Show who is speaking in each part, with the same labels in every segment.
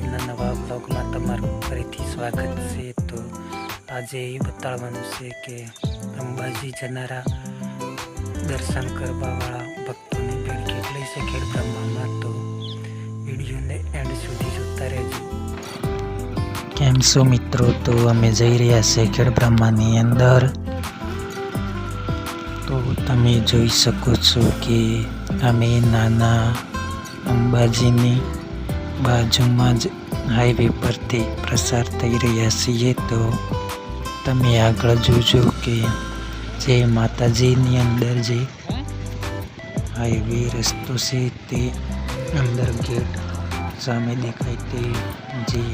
Speaker 1: આજના નવા બ્લોગમાં તમારું ફરીથી સ્વાગત છે। તો આજે એ બતાવવાનું છે કે અંબાજી જનારા દર્શન કરવાવાળા ભક્તોની ભીડ કેટલી છે ખેડબ્રહ્મામાં। તો વિડીયોને એન્ડ સુધી જોતા રહેજો। કેમ છો મિત્રો? તો અમે જઈ રહ્યા છે ખેડબ્રહ્માની અંદર। તો તમે જોઈ શકો છો કે અમે નાના અંબાજીની બાજુમાં જ હાઈવે પરથી પ્રસાર થઈ રહ્યા છીએ। તો તમે આગળ જોજો કે જે માતાજીની અંદર જે હાઈવે રસ્તો છે તે અંદર ગેટ સામે દેખાય તે જે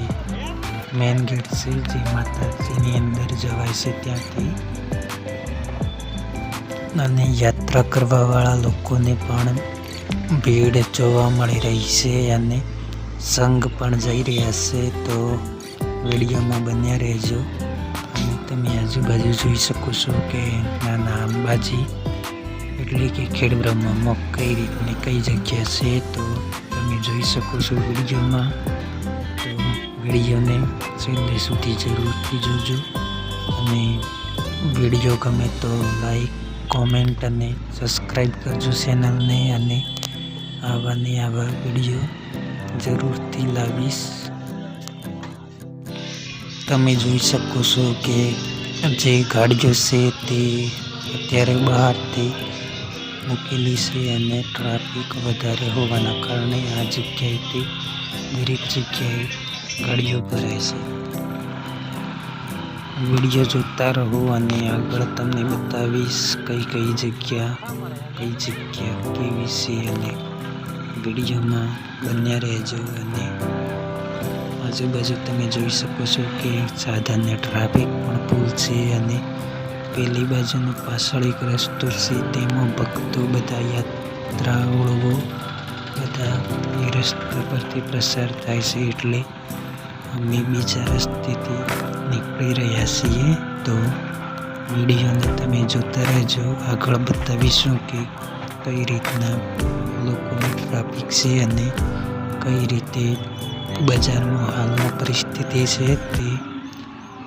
Speaker 1: મેન ગેટ છે જે માતાજીની અંદર જવાય છે ત્યાંથી। અને યાત્રા કરવાવાળા લોકોને પણ ભીડ જોવા મળી રહી છે અને સંઘ પણ જઈ રહ્યા છે। તો વિડીયોમાં બન્યા રહેજો। અને તમે આજુબાજુ જોઈ શકો છો કે નાના અંબાજી એટલે કે ખેડબ્રહ્મામાં કઈ રીતની કઈ જગ્યા છે તો તમે જોઈ શકો છો વિડીયોમાં। તો વિડીયોને છેલ્લે સુધી જરૂરથી જોજો અને વિડીયો ગમે તો લાઈક કોમેન્ટ અને સબસ્ક્રાઈબ કરજો ચેનલને। અને આવા વિડીયો જરૂરથી લાવીશ। તમે જોઈ શકો છો કે જે ગાડીઓ છે તે અત્યારે બહારથી મૂકેલી છે અને ટ્રાફિક વધારે હોવાના કારણે આ જગ્યાએથી દરેક જગ્યાએ ગાડીઓ ભરાય છે। વિડીયો જોતા રહો અને આગળ તમને બતાવીશ કઈ જગ્યા કેવી છે અને વિડીયોમાં બન્યા રહેજો। અને આજુબાજુ તમે જોઈ શકો છો કે સાધનને ટ્રાફિક પણ ફૂલ છે અને પેલી બાજુનો પાછળ એક રસ્તો છે તેમાં ભક્તો બધા યાત્રાળુઓ બધા એ રસ્તા પરથી પ્રસાર થાય છે એટલે અમે બીજા રસ્તેથી નીકળી રહ્યા છીએ। તો વિડીયોને તમે જોતા રહેજો। આગળ બતાવીશું કે કઈ રીતના લોકોની ટ્રાફિક છે અને કઈ રીતે બજારમાં હાલમાં પરિસ્થિતિ છે તે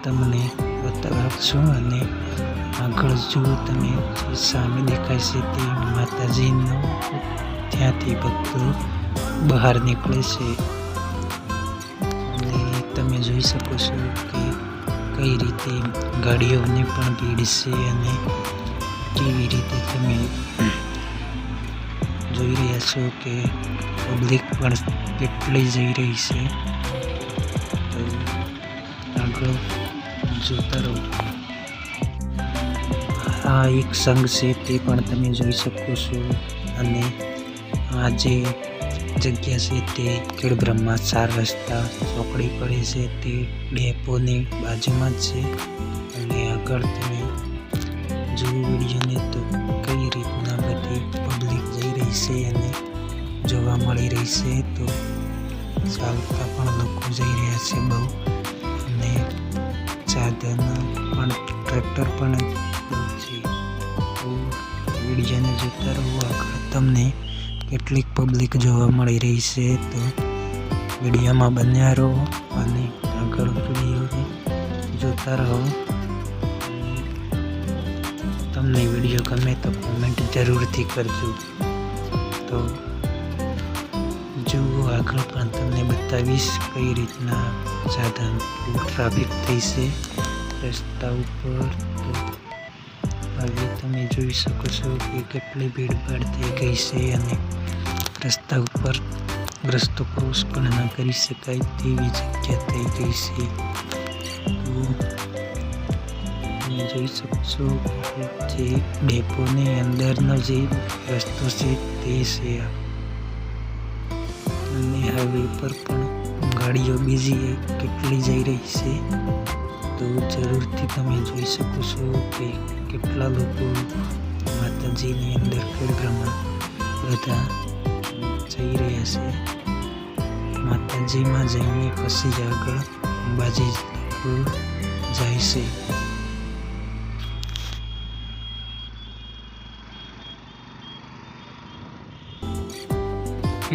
Speaker 1: તમને બતાવશું। અને આગળ જુઓ તમે સામે દેખાય છે તે માતાજીનો ત્યાંથી ભક્તો બહાર નીકળે છે અને તમે જોઈ શકો છો કે કઈ રીતે ગાડીઓની પણ ભીડ છે અને કેવી રીતે તમે જોઈ રહ્યા છો કે પબ્લિક પણ કેટલી જઈ રહી છે। તો આગળ જોતા રહો। આ એક સંઘ છે તે પણ તમે જોઈ શકો છો અને આ જે જગ્યા છે તે ખેડબ્રહ્મા 4 રસ્તા ચોકડી પડે છે તે ડેપોની બાજુમાં જ છે। અને આગળ તમે જુઓ વિડીયોને તો કઈ રીતના બધી પબ્લિક જઈ રહી છે અને જોવા મળી રહી છે। તો ચાલતા પણ લોકો જઈ રહ્યા છે બહુ અને સાધન પણ ટ્રેક્ટર પણ છે। તો વિડીયોને જોતા રહો આગળ તમને કેટલીક પબ્લિક જોવા મળી રહી છે। તો વિડીયોમાં બન્યા રહો અને આગળ વિડીયોને જોતા રહો। તમને વિડીયો ગમે તો કોમેન્ટ જરૂરથી કરજો। તો જુઓ આગળ પણ તમને બતાવીશ કઈ રીતના સાધન ટ્રાફિક થઈ છે રસ્તા ઉપર। તો હવે તમે જોઈ શકો છો કે કેટલી ભીડભાડ થઈ ગઈ છે અને રસ્તા ઉપર રસ્તો ક્રોસ પણ ના કરી શકાય તેવી જગ્યા થઈ ગઈ છે। તો તમે જોઈ શકો છો જે ડેપોની અંદરનો જે રસ્તો છે તે છે અને હાઈવે પર પણ ગાડીઓ બીજી કેટલી જઈ રહી છે। તો જરૂરથી તમે જોઈ શકો છો કે કેટલા લોકો માતાજીની અંદર ખેડબ્રહ્મા બધા જઈ રહ્યા છે। માતાજીમાં જઈને પછી આગળ અંબાજી લોકો જાય છે।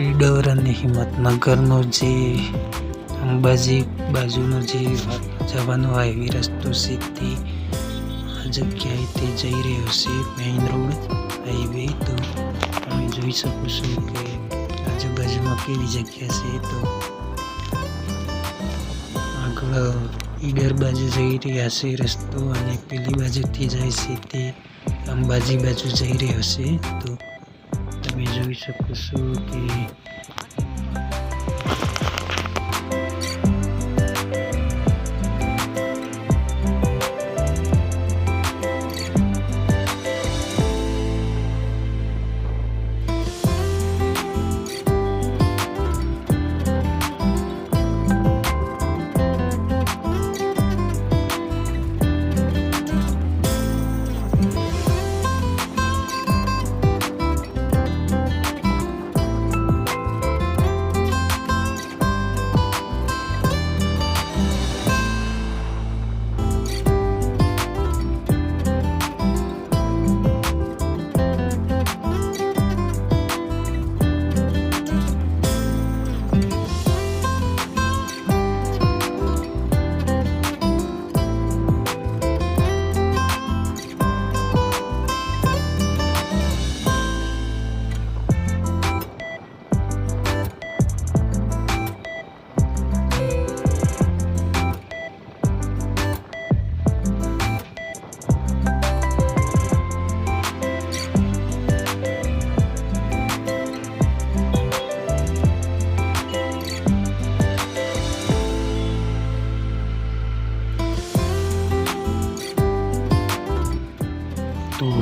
Speaker 1: ઈડર અને હિંમતનગરનો જે અંબાજી બાજુનો જે જવાનો હાઈવે રસ્તો છે તે આ જગ્યાએથી જઈ રહ્યો છે, મેઇન રોડ હાઈવે. તો તમે જોઈ શકો છો કે આજુબાજુમાં કેવી જગ્યા છે. તો આગળ ઈડર બાજુ જઈ રહ્યા છે રસ્તો, અને પેલી બાજુથી જાય છે તે અંબાજી બાજુ જઈ રહ્યો છે. તો તમે જોઈ શકો છો કે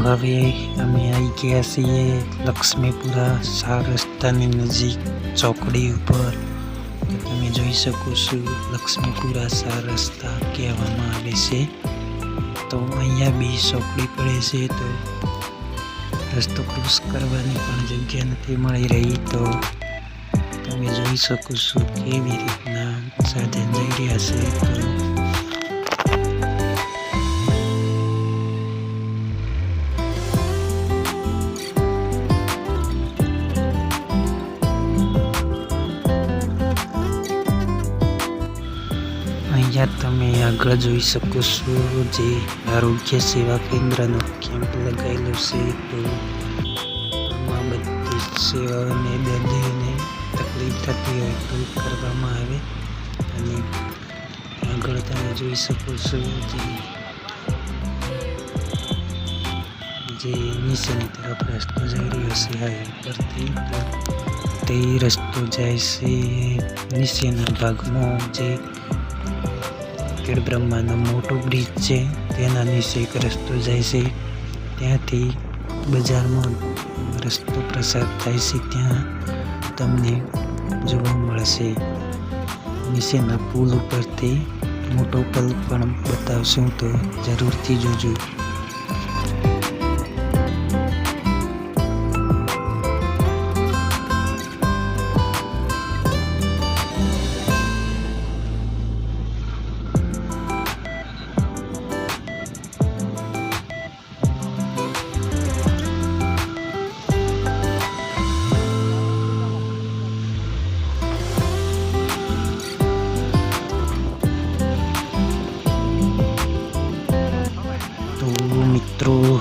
Speaker 1: હવે અમે આવી ગયા છીએ લક્ષ્મીપુરા 4 રસ્તાની નજીક ચોકડી ઉપર. તમે જોઈ શકો છો લક્ષ્મીપુરા 4 રસ્તા કહેવામાં આવે છે. તો અહીંયા બી ચોકડી પડે છે, તો રસ્તો ક્રોસ કરવાની પણ જગ્યા નથી મળી રહી. તો તમે જોઈ શકો છો કેવી રીતના સાધન જઈ રહ્યા છે. અહીંયા તમે આગળ જોઈ શકો છો જે આરોગ્ય સેવા કેન્દ્રનો કેમ્પ લગાવેલો છે. તો આમાં બધી સેવાઓને દર્દીઓને તકલીફ થતી હોય તો કરવામાં આવે. અને આગળ તમે જોઈ શકો છો જે નીચેની તરફ રસ્તો જઈ રહ્યો છે હાઈવે પરથી. તે રસ્તો જાય છે નીચેના ભાગમાં જે ખેડબ્રહ્માનો મોટો બ્રિજ છે તેના નીચે એક રસ્તો જાય છે. ત્યાંથી બજારમાં રસ્તો પ્રસાર થાય છે, ત્યાં તમને જોવા મળશે. નીચેના પુલ ઉપરથી મોટો પુલ પણ બતાવશું, તો જરૂરથી જોજો.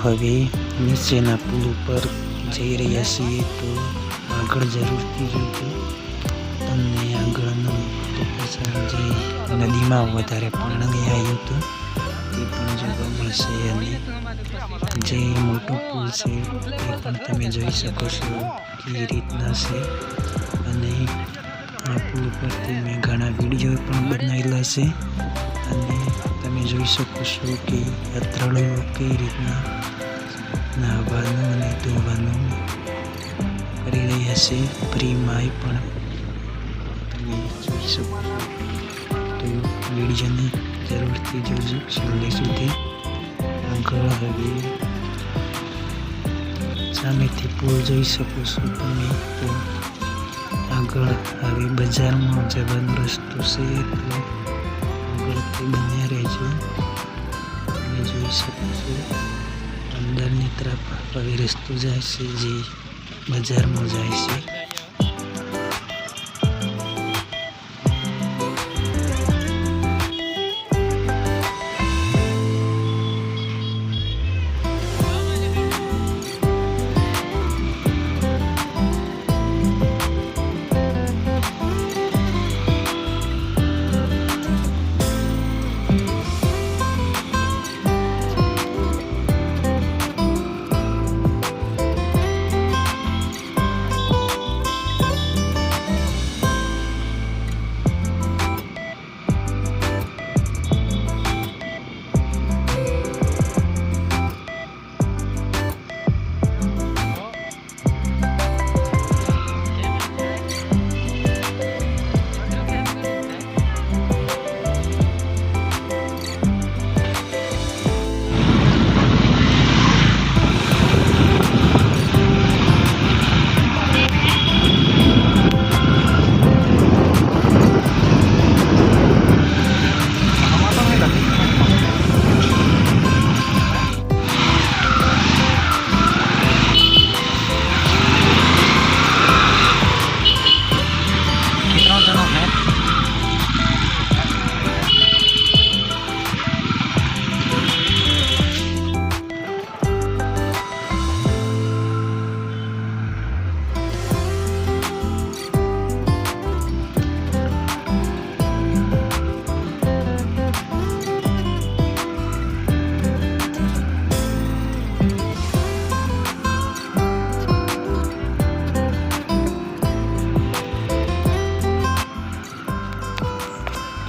Speaker 1: હવે નીચેના પુલ ઉપર જઈ રહ્યા છીએ, તો આગળ જરૂરથી જોજો. તમને આગળનો જે નદીમાં વધારે પાણી આવ્યું હતું તે પણ જોવા મળશે. અને જે મોટો પુલ છે તે પણ તમે જોઈ શકો છો કેવી રીતના છે. અને આ પુલ ઉપરથી મેં ઘણા વિડીયો પણ બનાવેલા છે. અને તમે જોઈ શકો છો કે યાત્રાળુઓ કઈ રીતના નાહવાનું અને ધોવાનું કરી રહ્યા છે. ફ્રીમાં પણ તમે જોઈ શકો છો. તો વિડીયોને જરૂરથી જોજો છેલ્લે સુધી. આગળ હવે સામેથી પુલ જોઈ શકો છો તમે. તો આગળ હવે બજારમાં જવાનો રસ્તો છે, તો આગળથી બન્યા રહેજો. તમે જોઈ શકો છો અંદરની તરફ હવે રસ્તો જાય છે જે બજારમાં જાય છે.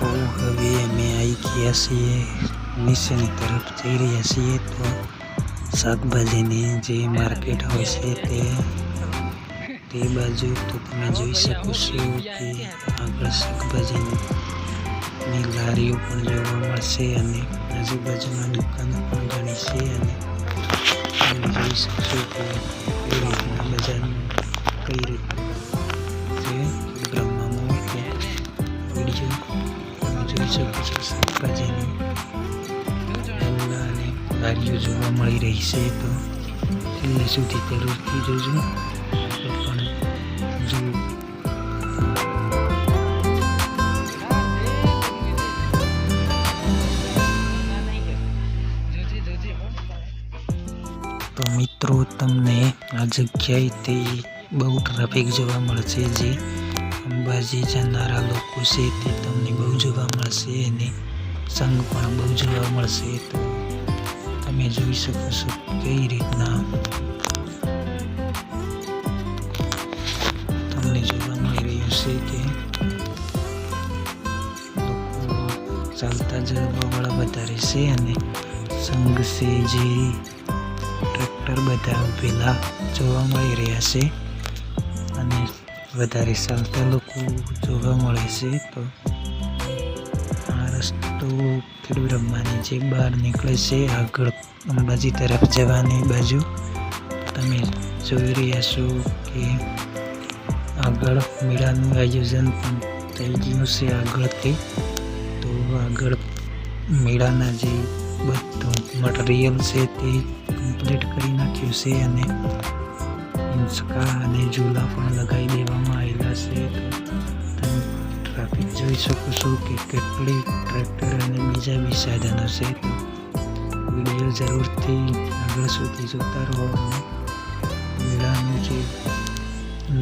Speaker 1: મિત્રો હવે અમે આવી ગયા છીએ નીચેની તરફ જઈ રહ્યા છીએ તો શાકભાજીની જે માર્કેટ હોય છે તે બાજુ તો તમે જોઈ શકો છો કે આગળ શાકભાજીની લારીઓ પણ જોવા મળશે અને આજુબાજુમાં દુકાનો પણ ઘણી છે અને તમે જોઈ શકશો કે કઈ રીતના બજારમાં કઈ રીતના છે બ્રહ્મામાં વિડીયો તમે જોઈ શકો છો શાકભાજીની અને લારીઓ જોવા મળી રહી છે તો છેલ્લે સુધી જરૂરથી જોજો પણ જુઓ. તો મિત્રો તમને આ જગ્યાએ તે બહુ ટ્રાફિક જોવા મળશે જે અંબાજી જનારા લોકો છે તે તમને બહુ જોવા મળશે અને સંઘ પણ બહુ જોવા મળશે તો તમે જોઈ શકો છો કઈ રીતના તમને જોવા મળી રહ્યું છે કે લોકો ચાલતા જવાવાળા વધારે છે અને સંઘ છે જે ટ્રેક્ટર બધા ઉભેલા જોવા મળી રહ્યા છે અને વધારે ચાલતા લોકો જોવા મળે છે તો આ રસ્તો ખેડબ્રહ્માની જે બહાર નીકળે છે આગળ અંબાજી તરફ જવાની બાજુ તમે જોઈ રહ્યા છો કે આગળ મેળાનું આયોજન પણ થઈ ગયું છે આગળથી તો આગળ મેળાના જે બધું મટીરિયલ છે તે કમ્પ્લીટ કરી નાખ્યું છે અને હિંચકા અને ઝૂલા પણ લગાવી દેવામાં આવેલા છે તો તમે ટ્રાફિક જોઈ શકો છો કે કેટલી ટ્રેક્ટર અને બીજા બી સાધનો છે તો વિડીયો જરૂરથી આગળ સુધી જોતા રહો અને મેળાનું જે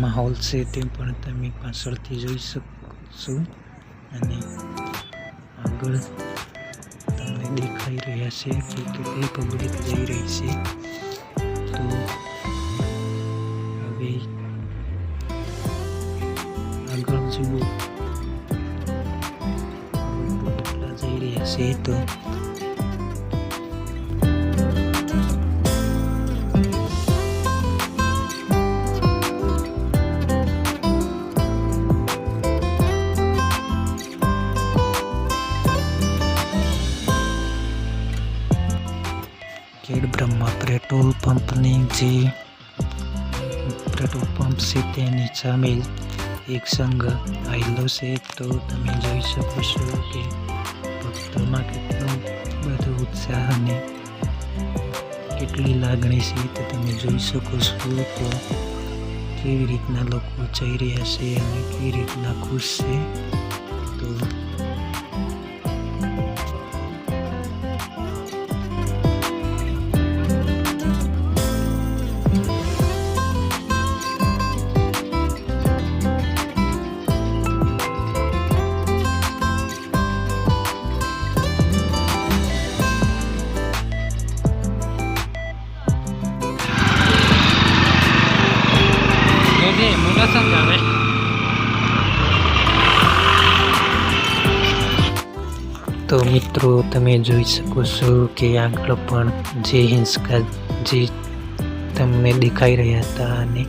Speaker 1: માહોલ છે તે પણ તમે પાછળથી જોઈ શકશો અને આગળ તમને દેખાઈ રહ્યા છે કે કેટલી પબ્લિક જઈ રહી છે તો હવે આગળ જુઓ કેટલા જઈ રહ્યા છે તો ખેડબ્રહ્મા પેટ્રોલ પંપની જે પેટ્રોલ પંપ છે તેની સામે એક સંઘ આવેલો છે તો તમે જોઈ શકો છો કે ભક્તોમાં કેટલો બધો ઉત્સાહ અને કેટલી લાગણી છે તો તમે જોઈ શકો છો તો કેવી રીતના લોકો જઈ રહ્યા છે અને કેવી રીતના ખુશ છે તો તો મિત્રો તમે જોઈ શકો છો કે આગળ પણ જે હિંચકા જે તમને દેખાઈ રહ્યા હતા અને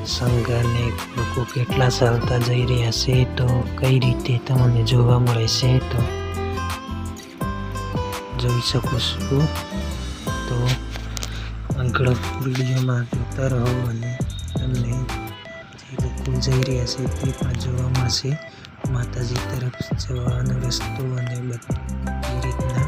Speaker 1: સંઘ અને લોકો કેટલા ચાલતા જઈ રહ્યા છે તો કઈ રીતે તમને જોવા મળે છે તો જોઈ શકો છો તો આગળ વિડીયોમાં જોતા રહો અને તમને જે લોકો જઈ રહ્યા છે તે પણ જોવા મળશે માતાજી તરફ જવાનો રસ્તો અને બધી રીતના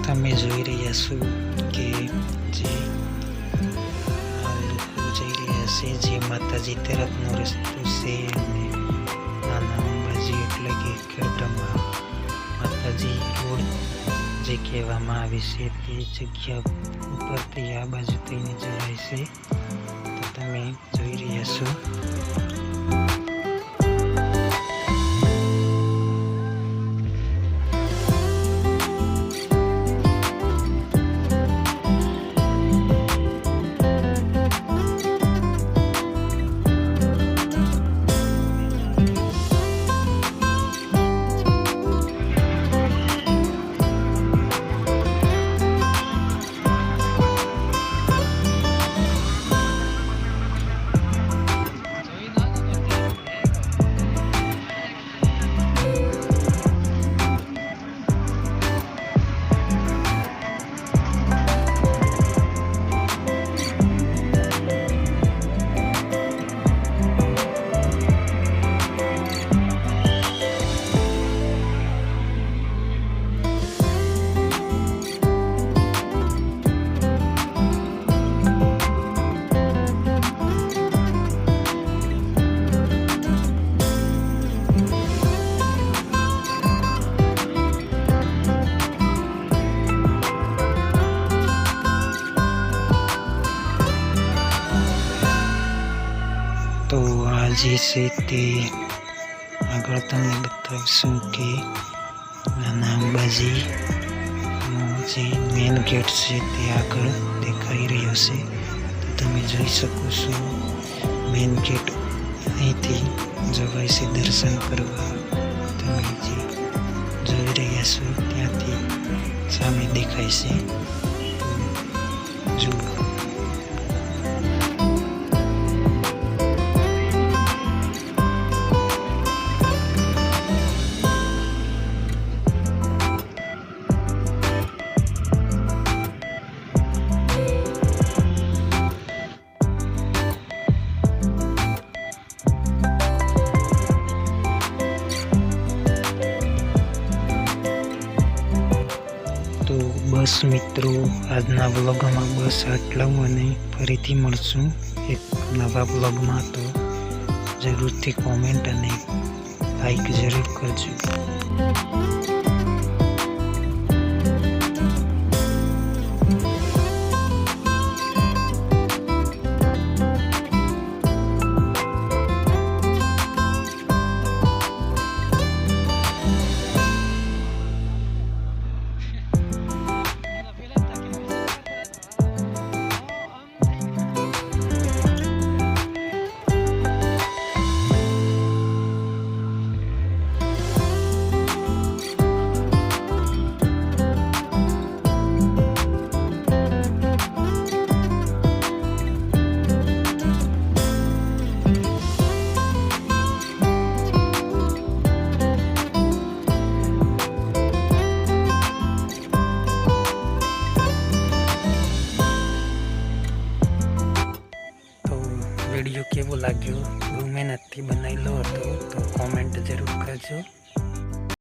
Speaker 1: તમે જોઈ રહ્યા છો કે જે જે માતાજી તરફનો રસ્તો છે અને નાના અંબાજી એટલે કે ખેડબ્રહ્મા માતાજી રોડ જે કહેવામાં આવે છે તે જગ્યા ઉપરથી આ બાજુ થઈને જવાય છે તો તમે જોઈ રહ્યા છો જે છે તે આગળ તમને બતાવશું કે નાના અંબાજીનો જે મેન ગેટ છે તે આગળ દેખાઈ રહ્યો છે. તો તમે જોઈ શકો છો મેન ગેટ અહીંથી જવાય છે દર્શન કરવા. તમે જે જોઈ રહ્યા છો ત્યાંથી સામે દેખાય છે. તો જુઓ. તો બસ મિત્રો, આજના વ્લોગમાં બસ આટલું અને ફરીથી મળશું એક નવા વ્લોગમાં. તો જરૂરથી કોમેન્ટ અને લાઈક જરૂર કરજો. વિડીયો કેવો લાગ્યો? બહુ મહેનતથી બનાવેલો હતો, તો કોમેન્ટ જરૂર કરજો.